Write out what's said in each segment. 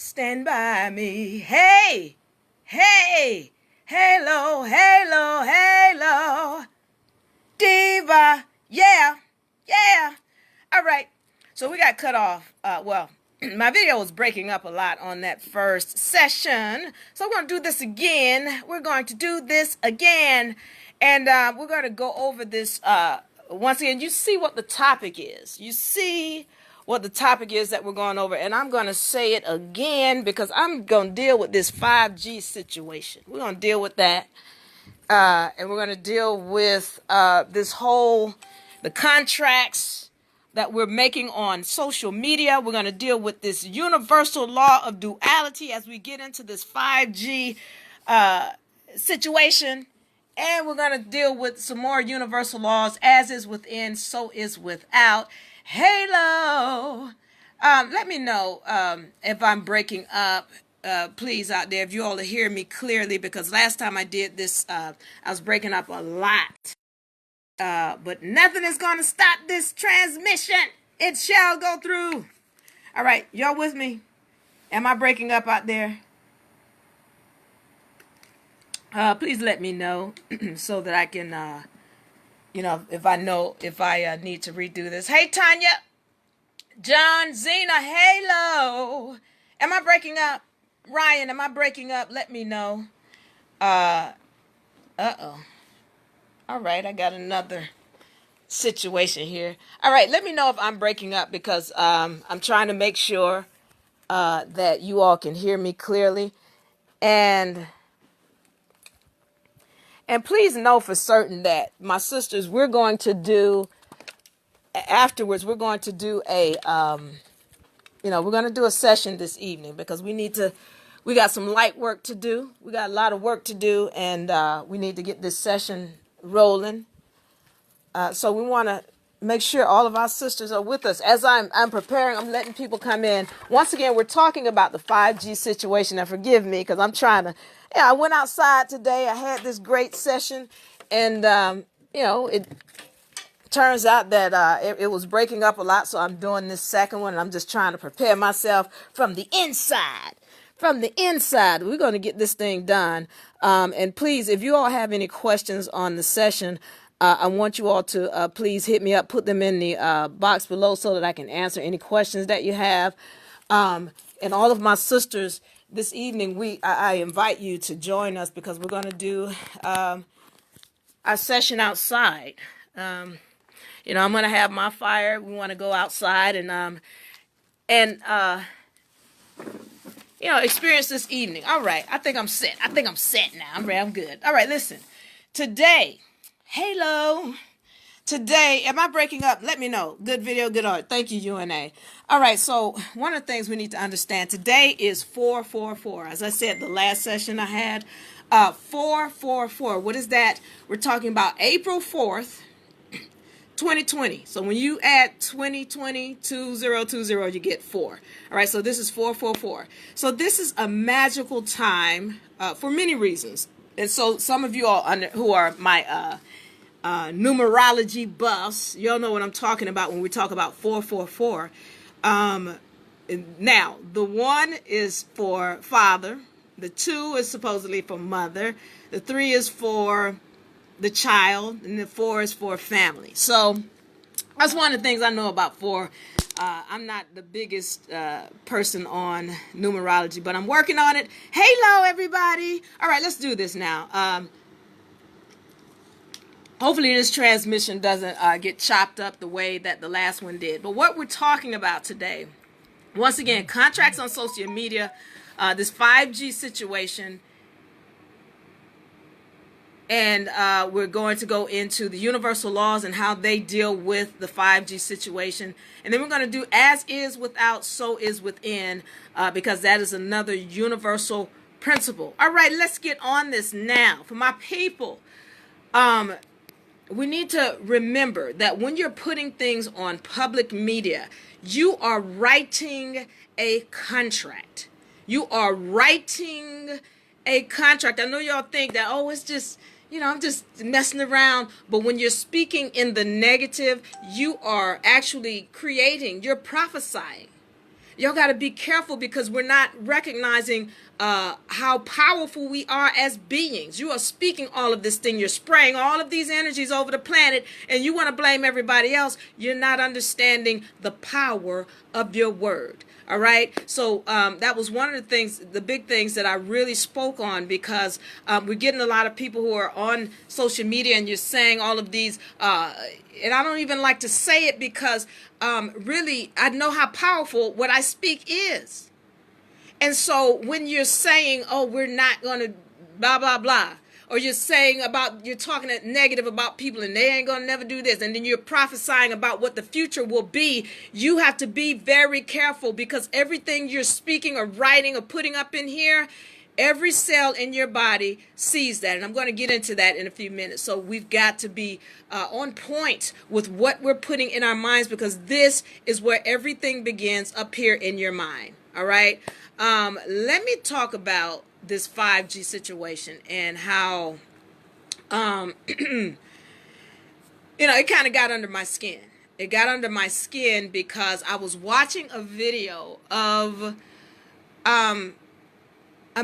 stand by me. Hey, hey, halo, halo, halo, diva, yeah, yeah. All right, so we got cut off. Well, my video was breaking up a lot on that first session, so we're going to do this again. We're going to do this again, and we're going to go over this once again. You see what the topic is. You see what the topic is that we're going over, and I'm going to say it again because I'm going to deal with this 5G situation. We're going to deal with that, and we're going to deal with the contracts that we're making on social media. We're going to deal with this universal law of duality as we get into this 5G situation. And we're going to deal with some more universal laws, as is within, so is without. Halo. Let me know if I'm breaking up. Please, out there, if you all hear me clearly, because last time I did this, I was breaking up a lot. But nothing is going to stop this transmission. It shall go through. All right, y'all with me? Am I breaking up out there? Please let me know so that I can, if I need to redo this. Hey, Tanya, John, Zena, Halo. Am I breaking up? Ryan, am I breaking up? Let me know. Uh-oh. All right, I got another situation here. All right, let me know if I'm breaking up because I'm trying to make sure that you all can hear me clearly. And please know for certain that my sisters, we're going to do a session this evening because we got some light work to do. We got a lot of work to do, and we need to get this session rolling. So we want to make sure all of our sisters are with us. As I'm preparing, I'm letting people come in. Once again, we're talking about the 5G situation. And forgive me because I went outside today. I had this great session, and it turns out that it was breaking up a lot. So I'm doing this second one, and I'm just trying to prepare myself from the inside. From the inside, we're going to get this thing done. And please, if you all have any questions on the session, I want you all to please hit me up, put them in the box below so that I can answer any questions that you have. And all of my sisters, this evening, I invite you to join us because we're going to do our session outside. I'm going to have my fire. We want to go outside and experience this evening. All right. I think I'm set. Now. I'm ready. I'm good. All right. Listen. Today, Halo. Today, am I breaking up? Let me know. Good video, good art. Thank you, UNA. All right, so one of the things we need to understand, today is 444. As I said, the last session I had, 444. What is that? We're talking about April 4th, 2020. So when you add 2020, 2020, you get 4. All right, so this is 444. So this is a magical time for many reasons. And so some of you all who are my numerology buffs, y'all know what I'm talking about when we talk about 444. Now, the 1 is for father. The 2 is supposedly for mother. The 3 is for the child. And the 4 is for family. So that's one of the things I know about 4. I'm not the biggest person on numerology, but I'm working on it. Hello, everybody. All right, let's do this now. Hopefully this transmission doesn't get chopped up the way that the last one did. But what we're talking about today, once again, contracts on social media, this 5G situation, and we're going to go into the universal laws and how they deal with the 5G situation. And then we're going to do as is without, so is within, because that is another universal principle. All right, let's get on this now. For my people, we need to remember that when you're putting things on public media, you are writing a contract. You are writing a contract. I know y'all think that, it's just, I'm just messing around. But when you're speaking in the negative, you are actually you're prophesying. y'all got to be careful because we're not recognizing how powerful we are as beings. You are speaking all of this thing. You're spraying all of these energies over the planet, and you want to blame everybody else. You're not understanding the power of your word. All right. So that was one of the things, the big things that I really spoke on, because we're getting a lot of people who are on social media and you're saying all of these, and I don't even like to say it because really I know how powerful what I speak is. And so when you're saying, oh, we're not going to blah, blah, blah, or you're saying about, you're talking negative about people and they ain't going to never do this, and then you're prophesying about what the future will be, you have to be very careful, because everything you're speaking or writing or putting up in here, every cell in your body sees that. And I'm going to get into that in a few minutes. So we've got to be on point with what we're putting in our minds, because this is where everything begins, up here in your mind. All right. Let me talk about this 5G situation and how, it kind of got under my skin. It got under my skin because I was watching a video of a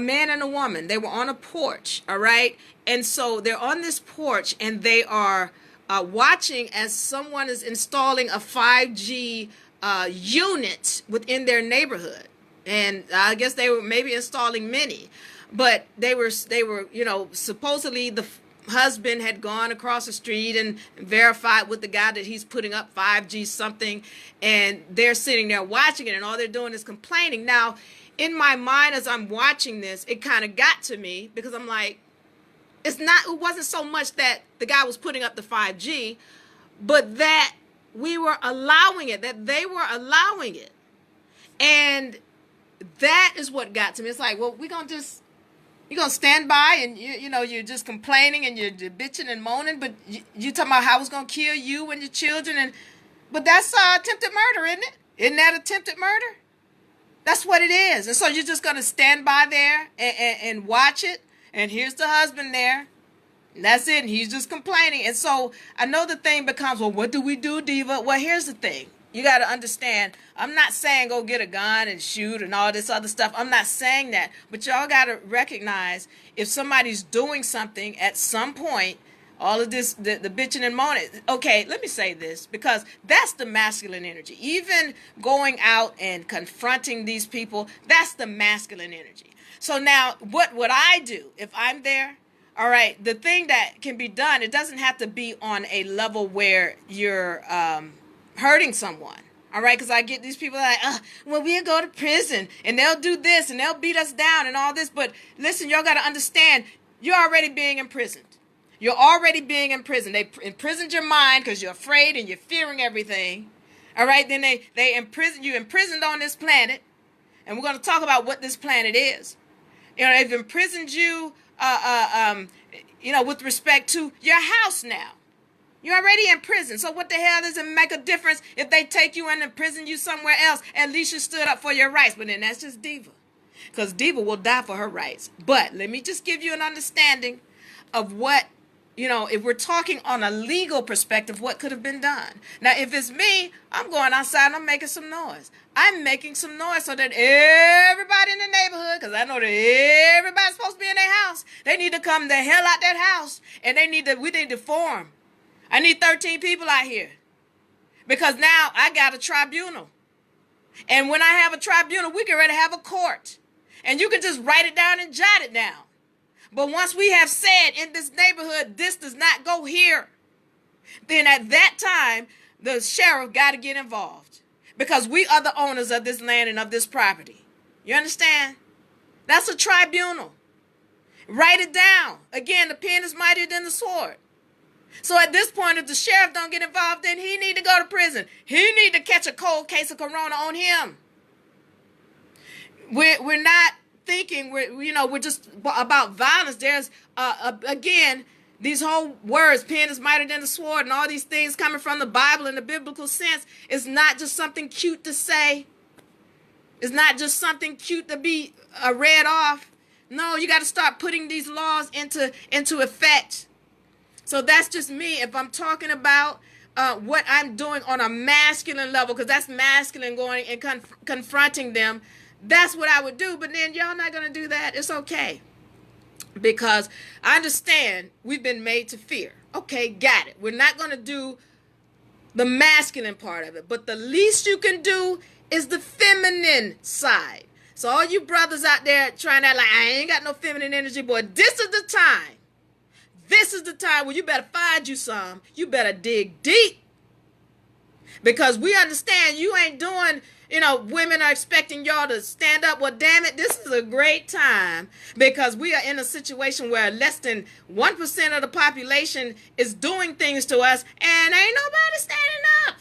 man and a woman. They were on a porch, all right? And so they're on this porch and they are watching as someone is installing a 5G unit within their neighborhood. And I guess they were maybe installing many, but they were, supposedly the husband had gone across the street and verified with the guy that he's putting up 5G something, and they're sitting there watching it, and all they're doing is complaining. Now, in my mind, as I'm watching this, it kind of got to me, because I'm like, it wasn't so much that the guy was putting up the 5G, but that we were allowing it, that they were allowing it. And that is what got to me. It's like, well, you're going to stand by and, you're just complaining and you're bitching and moaning, but you talking about how it's going to kill you and your children. But that's attempted murder, isn't it? Isn't that attempted murder? That's what it is. And so you're just going to stand by there and watch it. And here's the husband there. And that's it. And he's just complaining. And so I know the thing becomes, well, what do we do, Diva? Well, here's the thing. You got to understand, I'm not saying go get a gun and shoot and all this other stuff. I'm not saying that. But y'all got to recognize, if somebody's doing something at some point, all of this, the bitching and moaning. Okay, let me say this, because that's the masculine energy. Even going out and confronting these people, that's the masculine energy. So now, what would I do if I'm there? All right, the thing that can be done, it doesn't have to be on a level where you're hurting someone. All right, because I get these people like, well, we'll go to prison and they'll do this and they'll beat us down and all this. But listen, y'all got to understand, you're already being imprisoned. You're already being imprisoned. They imprisoned your mind because you're afraid and you're fearing everything. All right, then they imprison you, imprisoned on this planet. And we're going to talk about what this planet is. They've imprisoned you, with respect to your house now. You're already in prison. So what the hell does it make a difference if they take you and imprison you somewhere else? At least you stood up for your rights. But then that's just Diva. Because Diva will die for her rights. But let me just give you an understanding of what, if we're talking on a legal perspective, what could have been done. Now, if it's me, I'm going outside and I'm making some noise. I'm making some noise so that everybody in the neighborhood, because I know that everybody's supposed to be in their house, they need to come the hell out that house. And we need to form. I need 13 people out here, because now I got a tribunal. And when I have a tribunal, we can ready to have a court. And you can just write it down and jot it down. But once we have said in this neighborhood, this does not go here, then at that time, the sheriff got to get involved, because we are the owners of this land and of this property. You understand? That's a tribunal. Write it down. Again, the pen is mightier than the sword. So at this point, if the sheriff don't get involved, then he need to go to prison. He need to catch a cold case of corona on him. We're not thinking we're just about violence. There's again, these whole words, pen is mightier than the sword, and all these things coming from the Bible in the biblical sense. It's not just something cute to say. It's not just something cute to be read off. No, you got to start putting these laws into effect. So that's just me. If I'm talking about what I'm doing on a masculine level, because that's masculine, going and confronting them. That's what I would do. But then y'all not going to do that. It's okay. Because I understand we've been made to fear. Okay, got it. We're not going to do the masculine part of it. But the least you can do is the feminine side. So all you brothers out there trying to act like, I ain't got no feminine energy, boy, this is the time. This is the time where you better find you some. You better dig deep. Because we understand you ain't doing, women are expecting y'all to stand up. Well, damn it, this is a great time, because we are in a situation where less than 1% of the population is doing things to us, and ain't nobody standing up.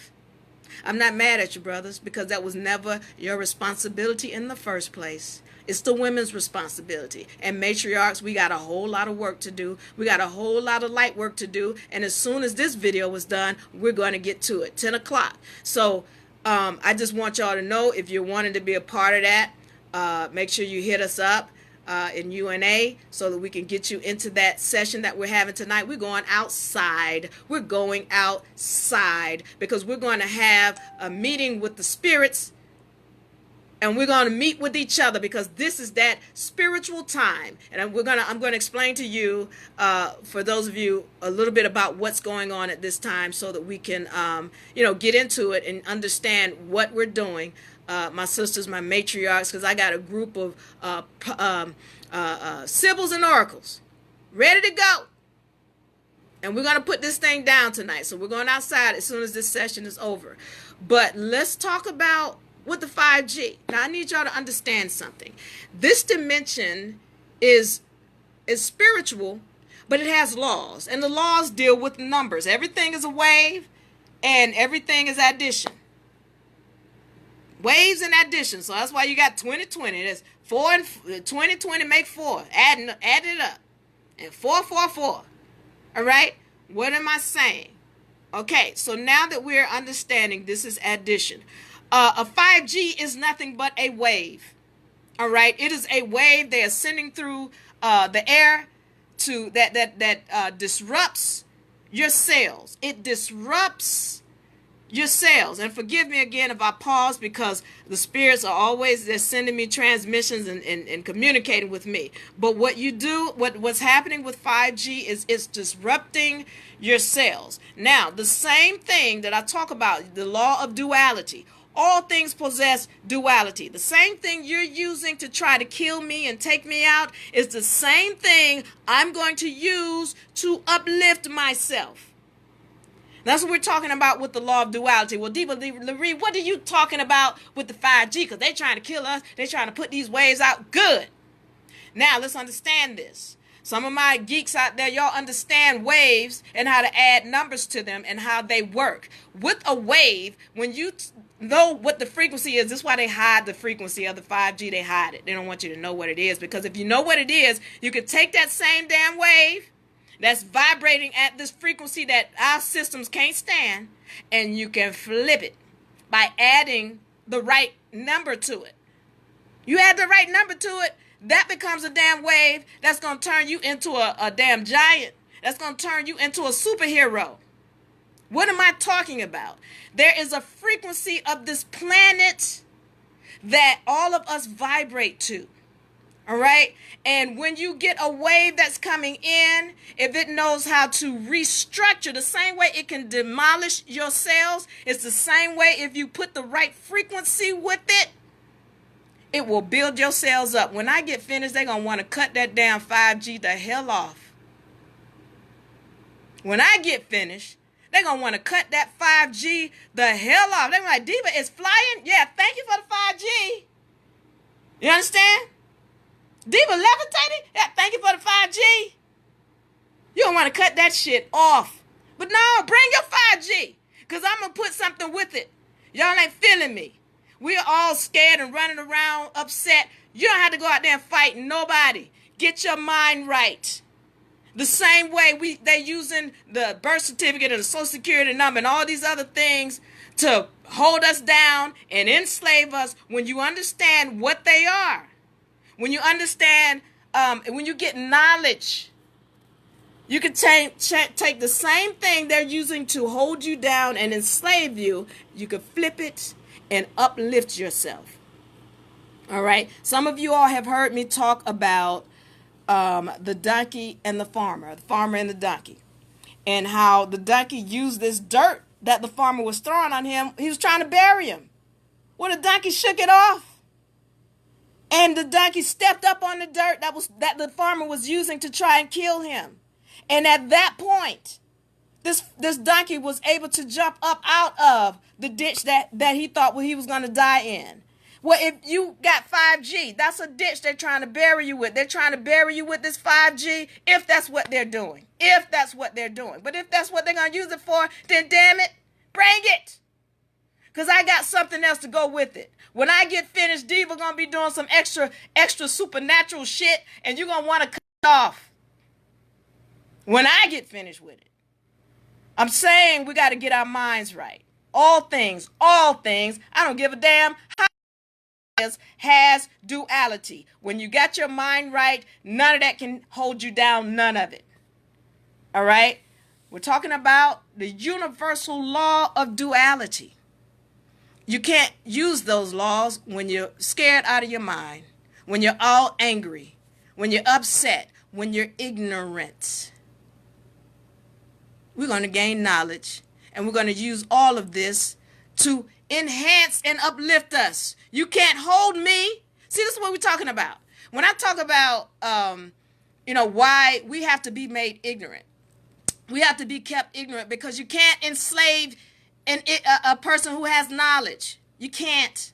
I'm not mad at you, brothers, because that was never your responsibility in the first place. It's the women's responsibility. And matriarchs, we got a whole lot of work to do. We got a whole lot of light work to do. And as soon as this video was done, we're going to get to it, 10 o'clock. So I just want y'all to know, if you're wanting to be a part of that, make sure you hit us up in UNA so that we can get you into that session that we're having tonight. We're going outside. We're going outside because we're going to have a meeting with the spirits. And we're going to meet with each other, because this is that spiritual time. And I'm going to explain to you, for those of you, a little bit about what's going on at this time, so that we can, get into it and understand what we're doing. My sisters, my matriarchs, because I got a group of sibyls and oracles ready to go. And we're going to put this thing down tonight. So we're going outside as soon as this session is over. But let's talk about with the 5G. Now, I need y'all to understand something. This dimension is spiritual, but it has laws. And the laws deal with numbers. Everything is a wave, and everything is addition. Waves and addition. So that's why you got 2020. That's 4 and 2020 make 4. Add it up. And 4, 4, 4. All right? What am I saying? Okay, so now that we're understanding this is addition. A 5G is nothing but a wave. All right, it is a wave. They are sending through the air to that disrupts your cells. It disrupts your cells. And forgive me again if I pause, because the spirits are always, they're sending me transmissions and communicating with me. But what you do, what's happening with 5G is it's disrupting your cells. Now, the same thing that I talk about, the law of duality. All things possess duality. The same thing you're using to try to kill me and take me out is the same thing I'm going to use to uplift myself. That's what we're talking about with the law of duality. Well, Diva Laree, what are you talking about with the 5G? Because they're trying to kill us. They're trying to put these waves out. Good. Now, let's understand this. Some of my geeks out there, y'all understand waves and how to add numbers to them and how they work. With a wave, when you know what the frequency is, this is why they hide the frequency of the 5G. They hide it. They don't want you to know what it is, because if you know what it is, you can take that same damn wave that's vibrating at this frequency that our systems can't stand, and you can flip it by adding the right number to it. You add the right number to it, that becomes a damn wave that's going to turn you into a damn giant. That's going to turn you into a superhero. What am I talking about? There is a frequency of this planet that all of us vibrate to. All right? And when you get a wave that's coming in, if it knows how to restructure, the same way it can demolish your cells, it's the same way if you put the right frequency with it, it will build your cells up. When I get finished, they're going to want to cut that damn 5G the hell off. When I get finished, they're going to want to cut that 5G the hell off. They're like, Diva, it's flying? Yeah, thank you for the 5G. You understand? Diva levitating? Yeah, thank you for the 5G. You don't want to cut that shit off. But no, bring your 5G, because I'm going to put something with it. Y'all ain't feeling me. We're all scared and running around upset. You don't have to go out there and fight nobody. Get your mind right. The same way they're using the birth certificate and the social security number and all these other things to hold us down and enslave us. When you understand what they are, when you understand, when you get knowledge You can take the same thing they're using to hold you down and enslave you. You could flip it and uplift yourself. All right. Some of you all have heard me talk about the donkey and the farmer and the donkey, and how the donkey used this dirt that the farmer was throwing on him. He was trying to bury him. Well, the donkey shook it off, and the donkey stepped up on the dirt that the farmer was using to try and kill him. And at that point, this donkey was able to jump up out of the ditch that he thought he was going to die in. Well, if you got 5G, that's a ditch they're trying to bury you with. They're trying to bury you with this 5G, if that's what they're doing. If that's what they're doing. But if that's what they're going to use it for, then damn it, bring it. Because I got something else to go with it. When I get finished, Diva going to be doing some extra supernatural shit, and you're going to want to cut it off when I get finished with it. I'm saying we got to get our minds right. All things, I don't give a damn how it has duality. When you got your mind right, none of that can hold you down, none of it. All right? We're talking about the universal law of duality. You can't use those laws when you're scared out of your mind, when you're all angry, when you're upset, when you're ignorant. We're going to gain knowledge, and we're going to use all of this to enhance and uplift us. You can't hold me. See, this is what we're talking about. When I talk about, why we have to be made ignorant. We have to be kept ignorant because you can't enslave a person who has knowledge. You can't.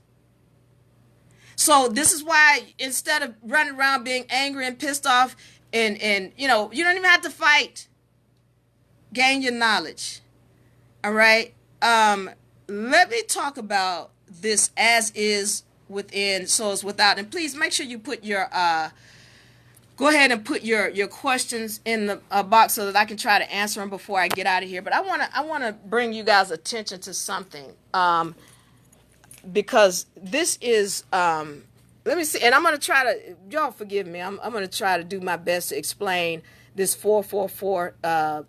So this is why instead of running around being angry and pissed off and you don't even have to fight. Gain your knowledge. All right. Let me talk about this as is within, so is without. And please make sure you put your go ahead and put your questions in the box so that I can try to answer them before I get out of here. But I wanna bring you guys attention to something because this is let me see, and I'm gonna try to, y'all forgive me. I'm gonna try to do my best to explain this 444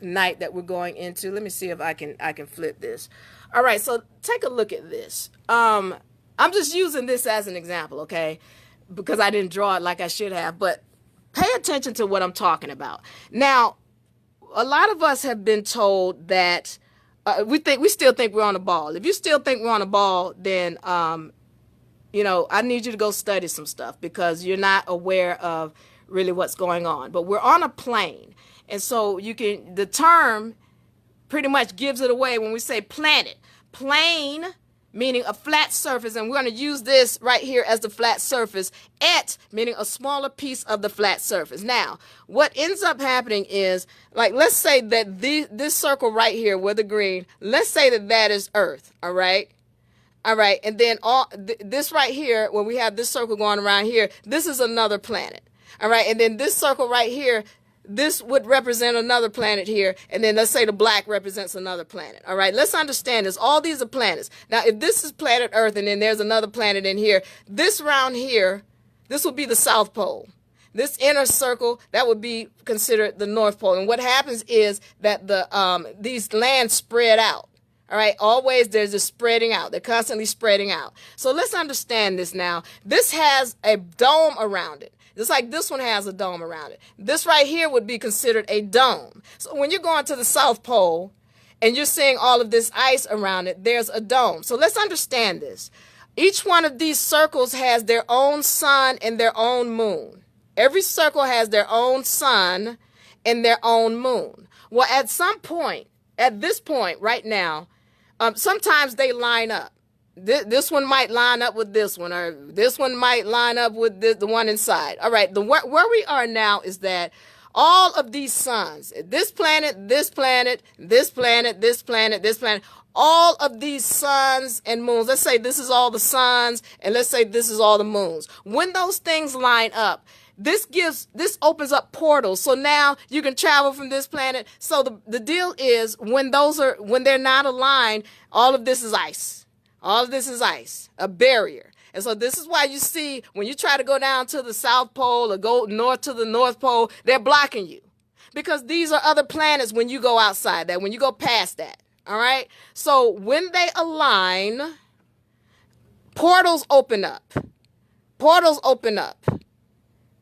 night that we're going into. Let me see if I can flip this. All right, so take a look at this. I'm just using this as an example, okay? Because I didn't draw it like I should have, but pay attention to what I'm talking about. Now, a lot of us have been told that we still think we're on a ball. If you still think we're on a ball, then I need you to go study some stuff because you're not aware of really what's going on. But we're on a plane. And so the term pretty much gives it away when we say planet. Plane, meaning a flat surface, and we're going to use this right here as the flat surface. Et, meaning a smaller piece of the flat surface. Now, what ends up happening is, like, let's say that this circle right here with the green, let's say that is Earth, all right? All right, and then this right here, when we have this circle going around here, this is another planet. All right, and then this circle right here, this would represent another planet here, and then let's say the black represents another planet. All right, let's understand this. All these are planets. Now, if this is planet Earth, and then there's another planet in here, this round here, this would be the South Pole. This inner circle, that would be considered the North Pole. And what happens is that these lands spread out. All right, always there's a spreading out. They're constantly spreading out. So let's understand this now. This has a dome around it. Just like this one has a dome around it. This right here would be considered a dome. So when you're going to the South Pole and you're seeing all of this ice around it, there's a dome. So let's understand this. Each one of these circles has their own sun and their own moon. Every circle has their own sun and their own moon. Well, at this point right now, sometimes they line up. This one might line up with this one, or this one might line up with the one inside. All right, where we are now is that all of these suns, this planet, this planet, this planet, this planet, this planet, all of these suns and moons, let's say this is all the suns, and let's say this is all the moons. When those things line up, this opens up portals. So now you can travel from this planet. So the deal is when they're not aligned, all of this is ice. All of this is ice, a barrier. And so this is why you see when you try to go down to the South Pole or go north to the North Pole, they're blocking you. because these are other planets when you go outside that, when you go past that. All right. So when they align, portals open up. Portals open up.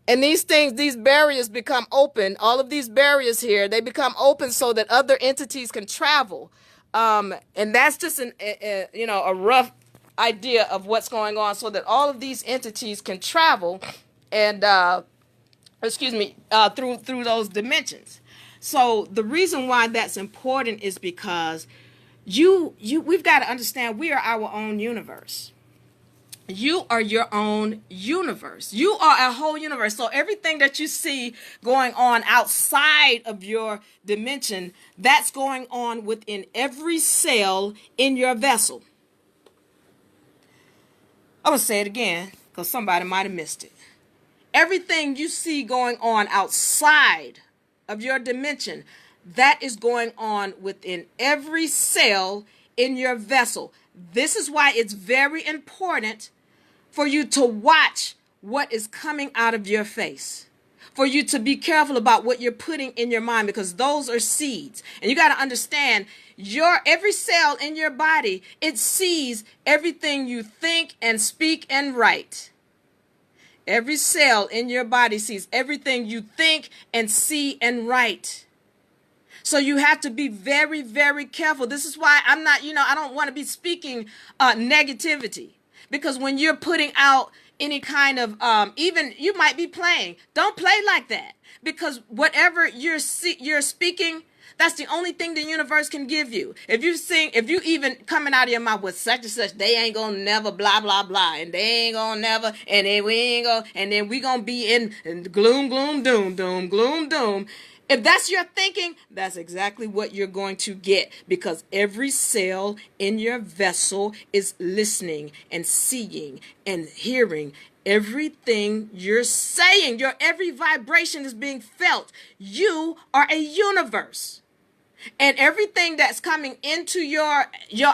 And these things, these barriers become open. All of these barriers here, they become open so that other entities can travel. And that's just a rough idea of what's going on, so that all of these entities can travel and through those dimensions. So the reason why that's important is because we've got to understand we are our own universe. You are your own universe. You are a whole universe. So everything that you see going on outside of your dimension, that's going on within every cell in your vessel. I'm going to say it again because somebody might have missed it. Everything you see going on outside of your dimension, that is going on within every cell in your vessel. This is why it's very important for you to watch what is coming out of your face, for you to be careful about what you're putting in your mind, because those are seeds. And you got to understand, every cell in your body, it sees everything you think and speak and write. Every cell in your body sees everything you think and see and write. So you have to be very, very careful. This is why I don't want to be speaking negativity. Because when you're putting out any kind of, even you might be playing, don't play like that. Because whatever you're speaking, that's the only thing the universe can give you. If you even coming out of your mouth with such and such, they ain't gonna never blah, blah, blah, and they ain't gonna never, and then we gonna be in gloom, gloom, doom, doom, gloom, doom. If that's your thinking, that's exactly what you're going to get, because every cell in your vessel is listening and seeing and hearing everything you're saying. Your every vibration is being felt. You are a universe. And everything that's coming into your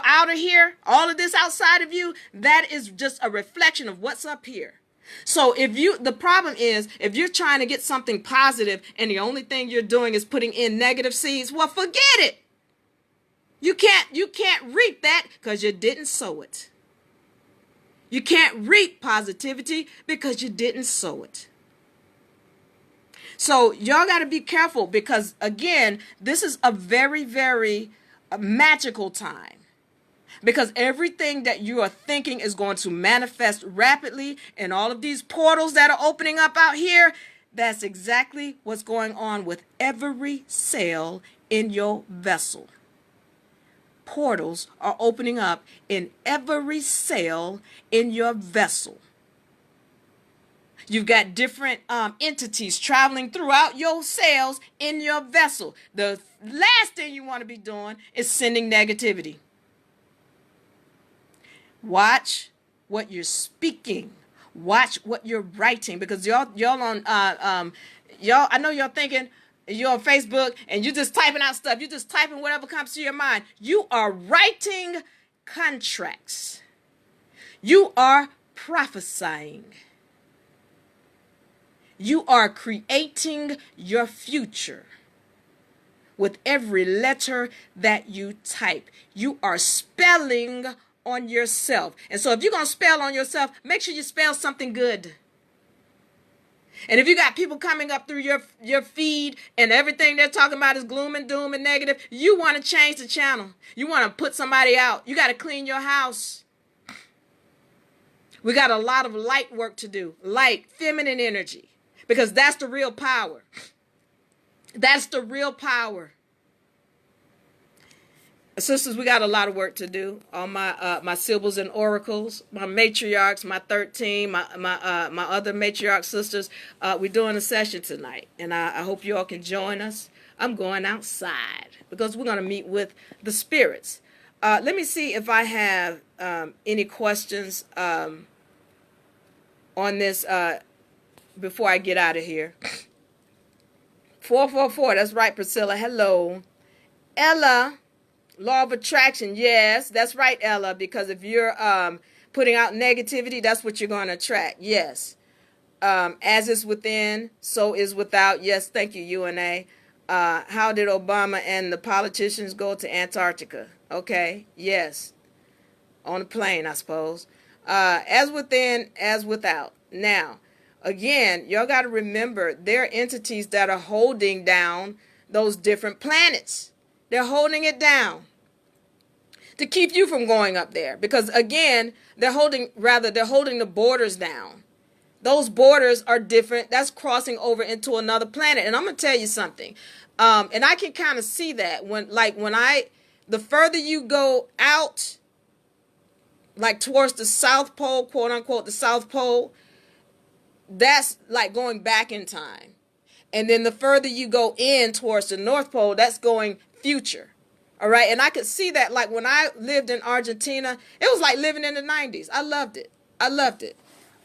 outer here, all of this outside of you, that is just a reflection of what's up here. So the problem is, if you're trying to get something positive and the only thing you're doing is putting in negative seeds, well, forget it. You can't reap that because you didn't sow it. You can't reap positivity because you didn't sow it. So y'all got to be careful, because again, this is a very, very magical time. Because everything that you are thinking is going to manifest rapidly, and all of these portals that are opening up out here, that's exactly what's going on with every cell in your vessel. Portals are opening up in every cell in your vessel. You've got different entities traveling throughout your cells in your vessel. The last thing you want to be doing is sending negativity. Watch what you're speaking. Watch what you're writing, because y'all I know y'all thinking you're on Facebook and you're just typing out stuff. You're just typing whatever comes to your mind. You are writing contracts. You are prophesying. You are creating your future with every letter that you type. You are spelling on yourself. And so if you're going to spell on yourself, make sure you spell something good. And if you got people coming up through your feed and everything they're talking about is gloom and doom and negative, you want to change the channel. You want to put somebody out. You got to clean your house. We got a lot of light work to do. Light, feminine energy. Because that's the real power. That's the real power. Sisters, we got a lot of work to do. All my Sibyls and Oracles, my matriarchs, my 13, my other matriarch sisters, we're doing a session tonight. And I hope you all can join us. I'm going outside because we're going to meet with the spirits. Let me see if I have any questions on this before I get out of here. 444, that's right, Priscilla. Hello. Ella. Law of attraction, yes, that's right, Ella, because if you're putting out negativity, that's what you're going to attract, yes. As is within, so is without, yes, thank you, UNA. How did Obama and the politicians go to Antarctica? Okay, yes, on a plane, I suppose. As within, as without. Now, again, y'all got to remember there are entities that are holding down those different planets. They're holding it down to keep you from going up there because again, they're holding the borders down. Those borders are different. That's crossing over into another planet. And I'm gonna tell you something. And I can kind of see that the further you go out, like towards the South Pole, quote unquote, the South Pole, that's like going back in time. And then the further you go in towards the North Pole, that's going future. All right. And I could see that like when I lived in Argentina, it was like living in the 90s. I loved it. I loved it.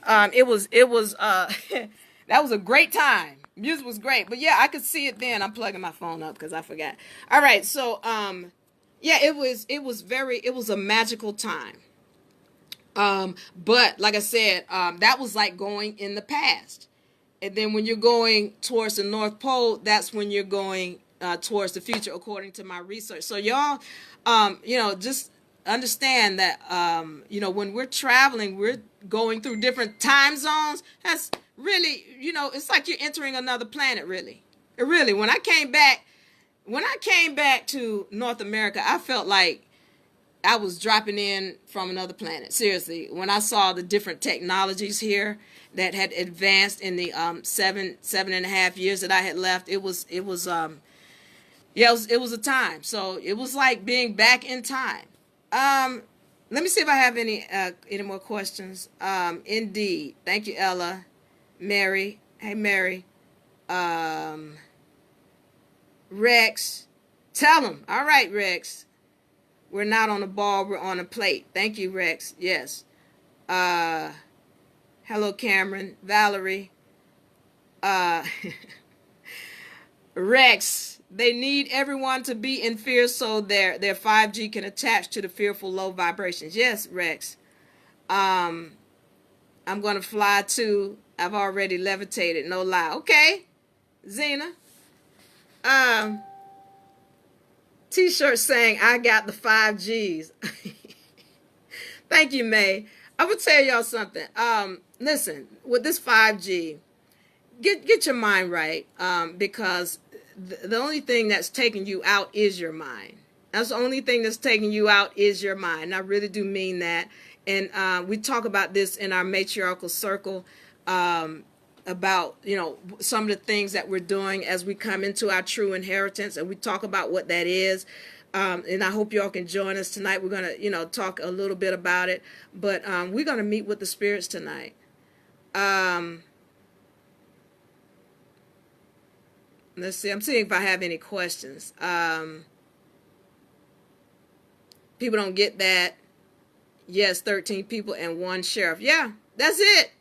It was that was a great time. Music was great. But yeah, I could see it then. I'm plugging my phone up because I forgot. All right. So yeah, it was a magical time. But like I said, that was like going in the past. And then when you're going towards the North Pole, that's when you're going towards the future, according to my research. So y'all, just understand that, when we're traveling, we're going through different time zones. That's really, it's like you're entering another planet, really. It really, when I came back to North America, I felt like I was dropping in from another planet. Seriously, when I saw the different technologies here that had advanced in the 7.5 years that I had left, it was a time. So it was like being back in time. Let me see if I have any more questions. Indeed, thank you, Ella, Mary. Hey, Mary. Rex, tell them. All right, Rex. We're not on the ball, we're on a plate. Thank you, Rex. Yes. Hello, Cameron. Valerie. Rex. They need everyone to be in fear so their 5G can attach to the fearful low vibrations. Yes, Rex. I'm going to fly too. I've already levitated. No lie. Okay. Zena. T-shirt saying, I got the 5Gs. Thank you, May. I would tell y'all something. Listen, with this 5G, get your mind right, because the only thing that's taking you out is your mind. That's the only thing that's taking you out is your mind. And I really do mean that. And we talk about this in our matriarchal circle, about some of the things that we're doing as we come into our true inheritance, and we talk about what that is. And I hope y'all can join us tonight. We're gonna talk a little bit about it, but we're gonna meet with the spirits tonight. Let's see. I'm seeing if I have any questions. People don't get that. Yes, 13 people and one sheriff. Yeah, that's it.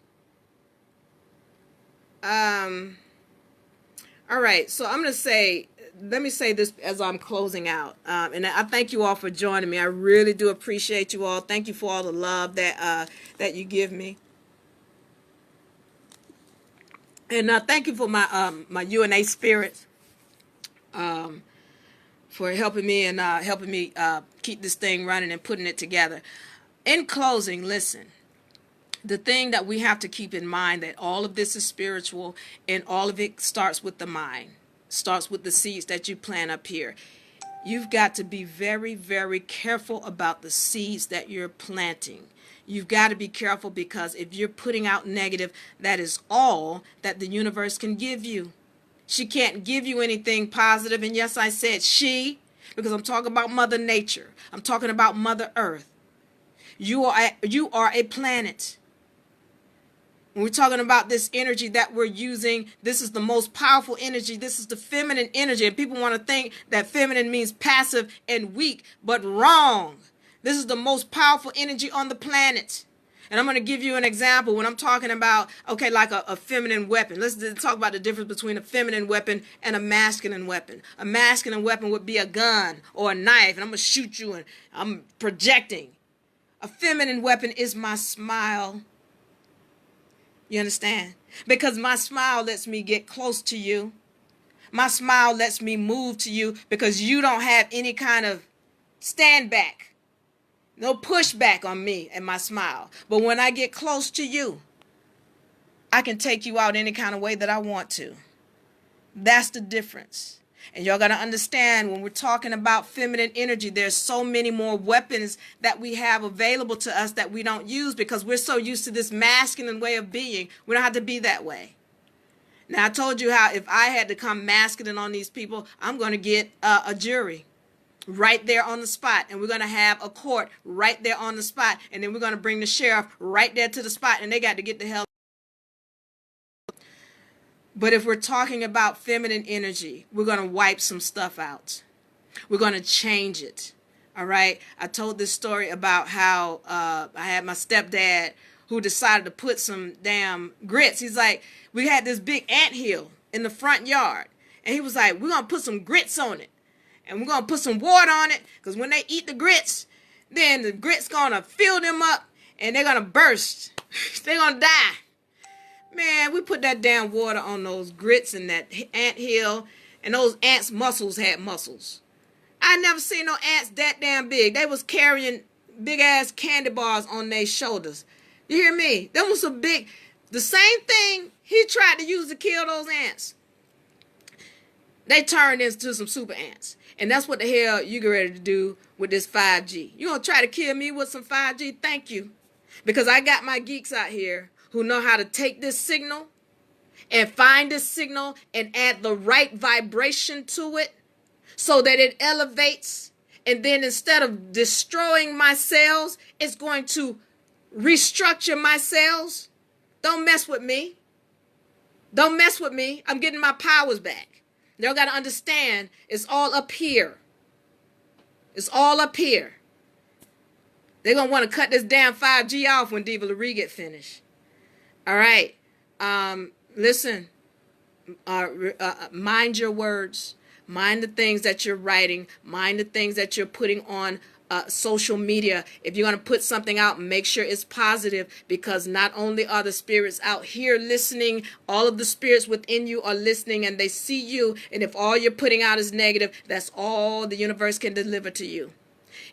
All right, so let me say this as I'm closing out. And I thank you all for joining me. I really do appreciate you all. Thank you for all the love that you give me. And thank you for my UNA spirits, for helping me and helping me keep this thing running and putting it together. In closing, listen. The thing that we have to keep in mind that all of this is spiritual, and all of it starts with the mind, starts with the seeds that you plant up here. You've got to be very, very careful about the seeds that you're planting. You've got to be careful, because if you're putting out negative, that is all that the universe can give you. She can't give you anything positive. And yes, I said she, because I'm talking about Mother Nature. I'm talking about Mother Earth. You are a planet. When we're talking about this energy that we're using, this is the most powerful energy. This is the feminine energy. And people want to think that feminine means passive and weak, but wrong. This is the most powerful energy on the planet. And I'm going to give you an example when I'm talking about, okay, like a feminine weapon. Let's talk about the difference between a feminine weapon and a masculine weapon. A masculine weapon would be a gun or a knife, and I'm going to shoot you and I'm projecting. A feminine weapon is my smile. You understand? Because my smile lets me get close to you. My smile lets me move to you because you don't have any kind of stand back, no pushback on me and my smile. But when I get close to you, I can take you out any kind of way that I want to. That's the difference. And y'all got to understand, when we're talking about feminine energy, there's so many more weapons that we have available to us that we don't use because we're so used to this masculine way of being. We don't have to be that way. Now, I told you how if I had to come masculine on these people, I'm going to get a jury right there on the spot. And we're going to have a court right there on the spot. And then we're going to bring the sheriff right there to the spot. And they got to get the hell. But if we're talking about feminine energy, we're going to wipe some stuff out. We're going to change it. All right. I told this story about how I had my stepdad who decided to put some damn grits. He's like, we had this big anthill in the front yard. And he was like, we're going to put some grits on it. And we're going to put some water on it. Because when they eat the grits, then the grits going to fill them up. And they're going to burst. They're going to die. Man, we put that damn water on those grits and that anthill. And those ants' muscles had muscles. I never seen no ants that damn big. They was carrying big ass candy bars on their shoulders. You hear me? That was some big. The same thing he tried to use to kill those ants. They turned into some super ants. And that's what the hell you get ready to do with this 5G. You gonna try to kill me with some 5G? Thank you. Because I got my geeks out here who know how to take this signal and find this signal and add the right vibration to it so that it elevates. And then instead of destroying my cells, it's going to restructure my cells. Don't mess with me. Don't mess with me. I'm getting my powers back. Y'all got to understand, it's all up here. It's all up here. They're going to want to cut this damn 5G off when Diva Laree get finished. All right. Listen, mind your words. Mind the things that you're writing. Mind the things that you're putting on social media. If you're going to put something out, make sure it's positive, because not only are the spirits out here listening, all of the spirits within you are listening, and they see you. And if all you're putting out is negative, that's all the universe can deliver to you.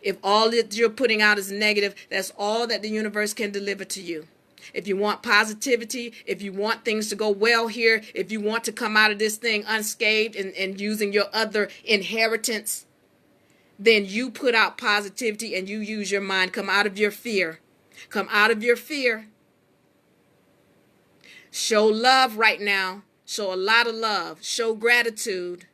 If all that you're putting out is negative, that's all that the universe can deliver to you. If you want positivity, if you want things to go well here, if you want to come out of this thing unscathed and using your other inheritance, then you put out positivity and you use your mind. Come out of your fear. Come out of your fear. Show love right now. Show a lot of love. Show gratitude.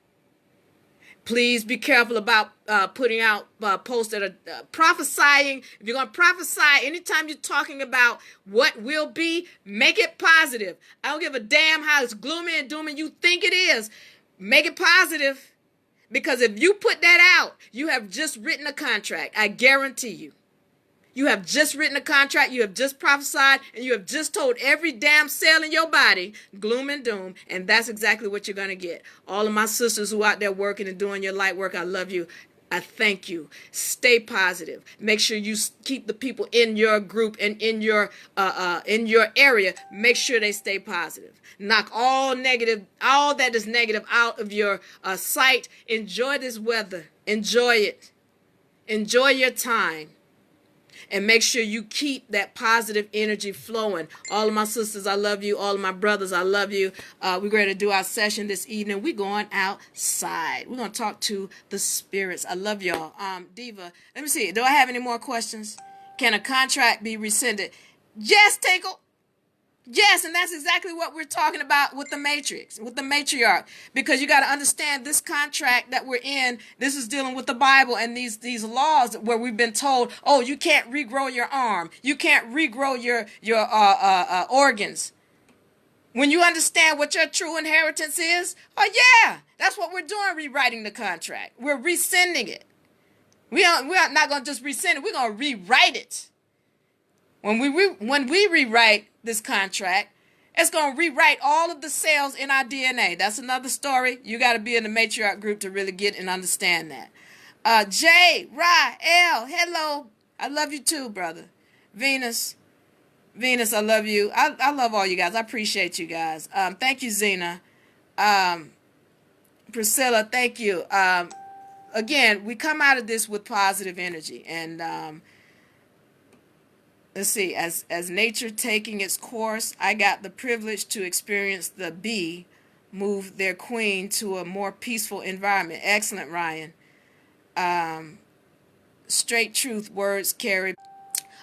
Please be careful about putting out posts that are prophesying. If you're going to prophesy, anytime you're talking about what will be, make it positive. I don't give a damn how it's gloomy and doomy you think it is. Make it positive. Because if you put that out, you have just written a contract. I guarantee you. You have just written a contract, you have just prophesied, and you have just told every damn cell in your body, gloom and doom, and that's exactly what you're going to get. All of my sisters who are out there working and doing your light work, I love you. I thank you. Stay positive. Make sure you keep the people in your group and in your area. Make sure they stay positive. Knock all negative, all that is negative out of your sight. Enjoy this weather. Enjoy it. Enjoy your time. And make sure you keep that positive energy flowing. All of my sisters, I love you. All of my brothers, I love you. We're going to do our session this evening. We're going outside. We're going to talk to the spirits. I love y'all. Diva, let me see. Do I have any more questions? Can a contract be rescinded? Yes, Tinkle. Yes, and that's exactly what we're talking about with the matrix, with the matriarch. Because you got to understand, this contract that we're in, this is dealing with the Bible and these laws where we've been told, oh, you can't regrow your arm, you can't regrow your organs. When you understand what your true inheritance is, oh yeah, that's what we're doing, rewriting the contract. We're rescinding it. We're not going to just rescind it, we're going to rewrite it. When we rewrite this contract, it's going to rewrite all of the cells in our DNA. That's another story. You got to be in the matriarch group to really get and understand that. J, Ra, L, hello. I love you too, brother. Venus, I love you. I love all you guys. I appreciate you guys. Thank you, Zena. Priscilla, thank you. Again, we come out of this with positive energy, and let's see. As nature taking its course, I got the privilege to experience the bee move their queen to a more peaceful environment. Excellent, Ryan. Straight truth, words carry.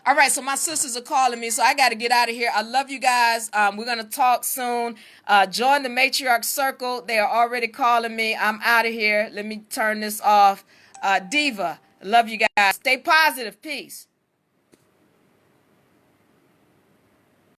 All right, so my sisters are calling me, so I got to get out of here. I love you guys. We're going to talk soon. Join the Matriarch Circle. They are already calling me. I'm out of here. Let me turn this off. Diva, love you guys. Stay positive. Peace.